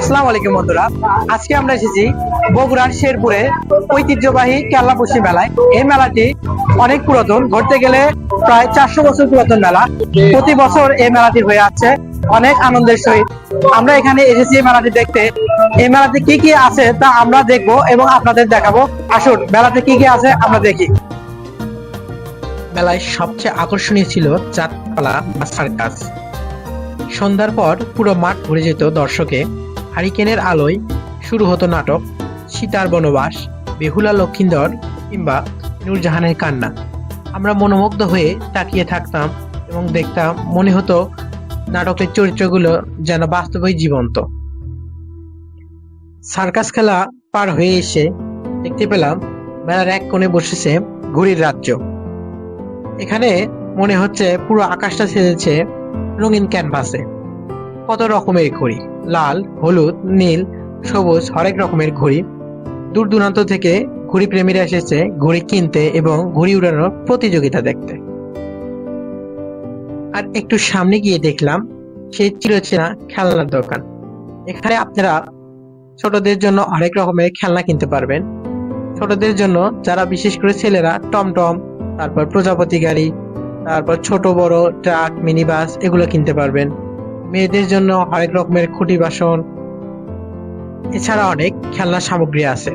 আসসালামু আলাইকুম বন্ধুরা, আজকে আমরা এসেছি বগুড়ার শেরপুরে ঐতিহ্যবাহী কেল্লাপোশী মেলায়। এই মেলাটি অনেক পুরাতন, ধরতে গেলে প্রায় 400 বছর পুরাতন মেলা। প্রতি বছর এই মেলাটি হয়ে আসছে অনেক আনন্দের সহিত। আমরা এখানে এসেছি মেলাটি দেখতে। এই মেলাতে কি কি আছে তা আমরা দেখবো এবং আপনাদের দেখাবো। আসুন মেলাতে কি কি আছে আমরা দেখি। মেলায় সবচেয়ে আকর্ষণীয় ছিল যাত্রাপালা বা সার্কাস। সন্ধ্যার পর পুরো মাঠ ভরে যেত দর্শকে। হারিকেনের আলোয় শুরু হতো নাটক সীতার বনবাস, বেহুলা লক্ষিন্দর কিংবা নূরজাহানের কান্না। আমরা মনোমুগ্ধ হয়ে তাকিয়ে থাকতাম এবং দেখতাম, মনে হতো নাটকের চরিত্রগুলো যেন বাস্তবেই জীবন্ত। সার্কাস খেলা পার হয়ে এসে দেখতে পেলাম মেলার এক কোণে বসেছে ঘুড়ির রাজ্য। এখানে মনে হচ্ছে পুরো আকাশটা সেজেছে রঙিন ক্যানভাসে। কত রকমের ঘড়ি, লাল, হলুদ, নীল, সবুজ, হরেক রকমের ঘড়ি। দূর দূরান্ত থেকে ঘুড়ি প্রেমীরা এসেছে ঘুড়ি কিনতে এবং ঘুড়ি উড়ানোর প্রতিযোগিতা দেখতে। আর একটু সামনে গিয়ে দেখলাম সেই চিরচেনা খেলনার দোকান। এখানে আপনারা ছোটদের জন্য অনেক রকমের খেলনা কিনতে পারবেন। ছোটদের জন্য যারা, বিশেষ করে ছেলেরা, টমটম, তারপর প্রজাপতি গাড়ি, তারপর ছোট বড় ট্রাক, মিনি বাস এগুলো কিনতে পারবেন। মেয়েদের জন্য হরেক রকমের খুঁটি বাসন, এছাড়া অনেক খেলনা সামগ্রী আছে।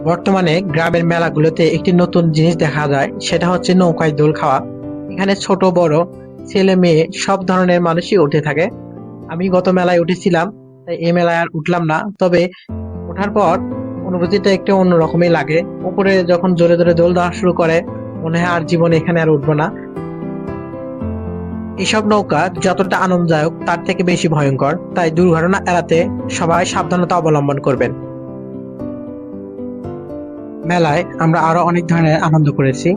বর্তমানে গ্রামের মেলাগুলোতে একটি নতুন জিনিস দেখা যায়, সেটা হচ্ছে নৌকায় দোল খাওয়া। এখানে ছোট বড়, ছেলে মেয়ে সব ধরনের মানুষই উঠে থাকে। আমি গত মেলায় উঠেছিলাম, তাই এই মেলায় আর উঠলাম না। তবে ওঠার পর অনুভূতিটা একটু অন্যরকমই লাগে। উপরে যখন জোরে জোরে দোল দেওয়া শুরু করে, মনে হয় আর জীবনে এখানে আর উঠবো না। এসব নৌকা যতটা আনন্দদায়ক তার থেকে বেশি ভয়ঙ্কর, তাই দুর্ঘটনা এড়াতে সবাই সাবধানতা অবলম্বন করবেন। মেলায় আমরা আরো অনেক ধরনের আনন্দ করেছি।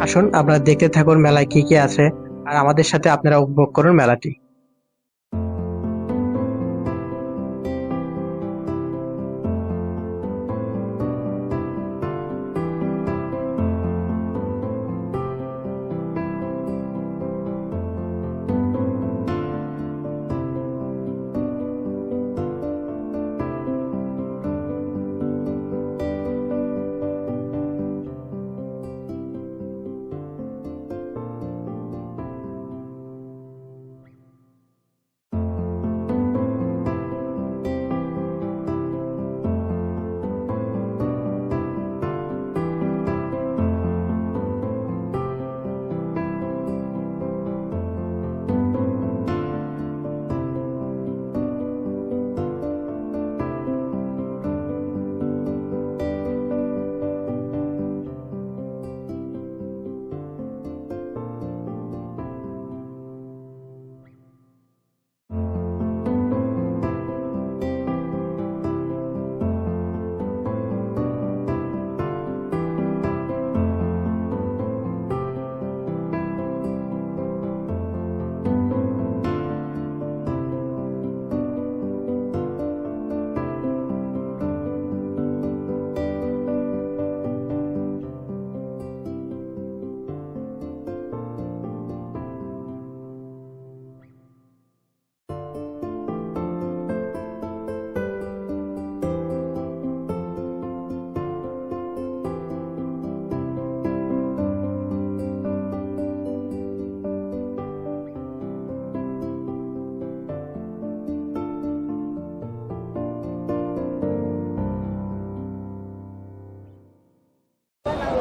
আসুন আপনারা দেখতে থাকুন মেলায় কি কি আছে, আর আমাদের সাথে আপনারা উপভোগ করুন মেলাটি।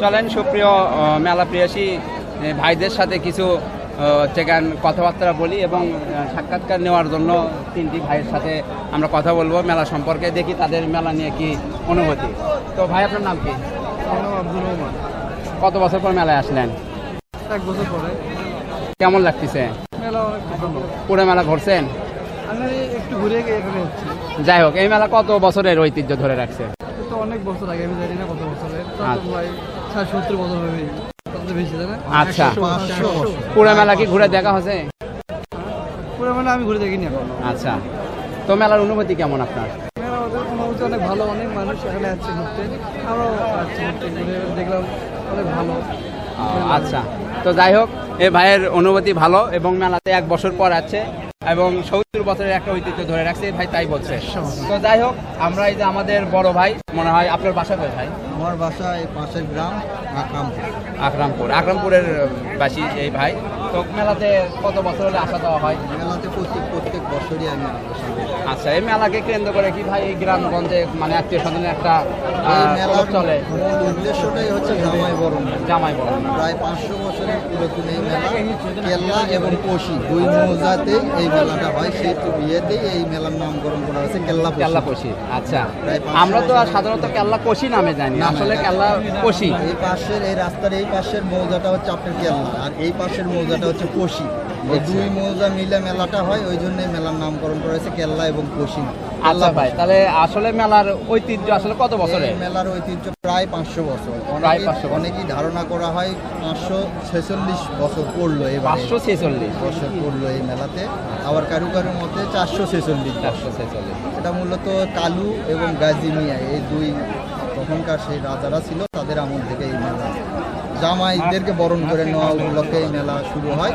চলেন সুপ্রিয় মেলা প্রিয়াসী ভাইদের সাথে কিছু কথাবার্তা বলি এবং সাক্ষাৎকার নেওয়ার জন্য তিনটি ভাইয়ের সাথে আমরা কথা বলবো মেলা সম্পর্কে, দেখি তাদের মেলা নিয়ে কি অনুভূতি। তো ভাই, আপনার নাম কি? আব্দুর রহমান। কত বছর পর মেলায় আসলেন? 1 বছর পরে। কেমন লাগতেছে? মেলা অনেক ভালো। পুরো মেলা ঘুরছেন? আমি একটু ঘুরে এখানে হচ্ছি। যাই হোক, এই মেলা কত বছরের ঐতিহ্য ধরে রাখছে? তো অনেক বছর আগে, আমি জানি না কত বছরের। ভাই 60-70 বছর হবে। বেশি না? আচ্ছা, পুরো মেলা কি ঘুরে দেখা হয়েছে? পুরো মেলা আমি ঘুরে দেখিনি এখন। আচ্ছা, তো মেলার অনুভূতি কেমন আপনার? মেলা অনুভূতি অনেক ভালো, অনেক মানুষ এখানে আসছে ঘুরতে, আমরাও আসছি ঘুরতে, ঘুরে দেখলাম অনেক ভালো। আচ্ছা, তো যাই হোক, এই ভাইয়ের অনুভূতি ভালো এবং মেলাতে 1 বছর পর আছে। এবং 70 বছরের একটা ঐতিহ্য ধরে রাখছে ভাই, তাই বলছে। তো যাই হোক, আমরা এই যে আমাদের বড় ভাই, মনে হয় আপনার বাসা কোথায় ভাই? আমার বাসা এই পাশের গ্রাম আকরামপুরের বাসী এই ভাই। তো মেলাতে কত বছর হলে আসা দেওয়া হয়? মেলাতে প্রত্যেক বছরই আমি আচ্ছা, এই মেলাকে কেন্দ্র করে কি ভাই এই গ্রামগঞ্জে মানে আত্মীয় স্বজনের একটা মেলার চলে? মূল উদ্দেশ্যটাই হচ্ছে জামাই বরণ। প্রায় 500 বছরের পুরাতন এই মেলা। কেল্লা এবং কোশি দুই মৌজাতেই এই মেলাটা হয়, সেই ইয়েতেই এই মেলার নামকরণ করা হয়েছে কেল্লা কোশি। আচ্ছা, প্রায় 500 আমরা তো সাধারণত কেল্লা কোশি নামে জানি, আসলে কেল্লা কোশি। এই পাশের এই রাস্তার এই পাশের মৌজাটা হচ্ছে আপনার কেল্লা, আর এই পাশের মৌজাটা হচ্ছে কোশি। এই দুই মৌজা মিলে মেলাটা হয়, ওই জন্য মেলার নামকরণ করা হয়েছে কেল্লা এবং কোশি। আচ্ছা ভাই, তাহলে আসলে মেলার ঐতিহ্য আসলে কত বছরের? এই মেলার ঐতিহ্য প্রায় 500 বছর। প্রায় 500 বছর। অনেকেই ধারণা করা হয় 546 বছর পড়লো, এবার 546 বছর পড়লো এই মেলাতে। আবার কারু মতে 446। এটা মূলত কালু এবং গাজী মিয়া এই দুই তখনকার সেই রাজারা ছিল, তাদের আমল থেকে এই মেলা জামাইদেরকে বরণ করে নেওয়া উপলক্ষে এই মেলা শুরু হয়।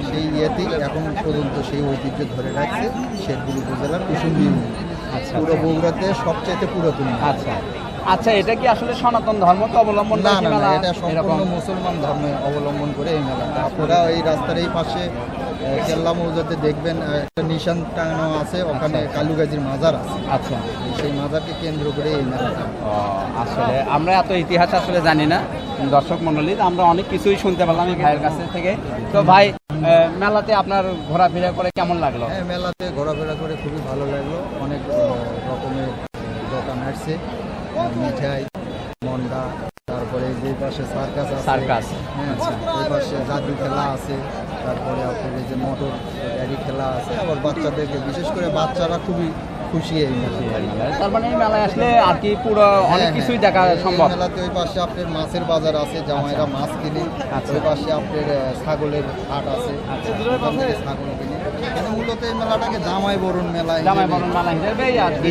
সেই ইয়েতেই এখন পর্যন্ত সেই ঐতিহ্য ধরে রাখছে শেরপুর উপজেলার কুসুমবি ইউনিয়ন। পুরো বগুড়াতে সবচেয়ে পুরাতন। আচ্ছা, এটা কি আসলে সনাতন ধর্মকে অবলম্বন না, করে মেলা? এটা সম্পূর্ণ মুসলমান ধর্মে অবলম্বন করে এই মেলাটা। আপনারা এই রাস্তার এই পাশে কেল্লা মৌজাতে দেখবেন একটা নিশান টাঙানো আছে, ওখানে কালুগাজীর মাজার আছে। আচ্ছা, সেই মাজারকে কেন্দ্র করে এই মেলাটা। আসলে আমরা এত ইতিহাস আসলে জানি না দর্শক মণ্ডলী, আমরা অনেক কিছুই শুনতে পারলাম এই ভাইয়ের কাছে থেকে। তো ভাই, মেলাতে আপনার ঘোরাফেরা করে কেমন লাগলো? হ্যাঁ, মেলাতে ঘোরাফেরা করে খুবই ভালো লাগলো। অনেক রকমের দোকান আসছে, মিঠাই, মন্ডা, তারপরে যে পাশে সার্কাস, হ্যাঁ, এই পাশে জাদু খেলা আছে, তারপরে আপনার এই যে মোটর গাড়ি খেলা আছে। আবার বাচ্চাদেরকে, বিশেষ করে বাচ্চারা খুবই খুশি এই মেলায়। তার মানে এই মেলায় আসলে আর কি পুরো অনেক কিছুই দেখা সম্ভব। মেলাতে ওই পাশে আপনার মাছের বাজার আছে, জামাইরা মাছ কিনে। ওই পাশে আপনার ছাগলের হাট আছে, ওখান থেকে ছাগল কিনে। মানে মূলত এই মেলাটাকে জামাই বরণ মেলা হিসেবেই আর কি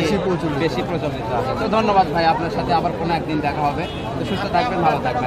বেশি প্রচলিত আছে। তো ধন্যবাদ ভাই, আপনার সাথে আবার কোনো একদিন দেখা হবে। তো সুস্থ থাকবেন, ভালো থাকবেন।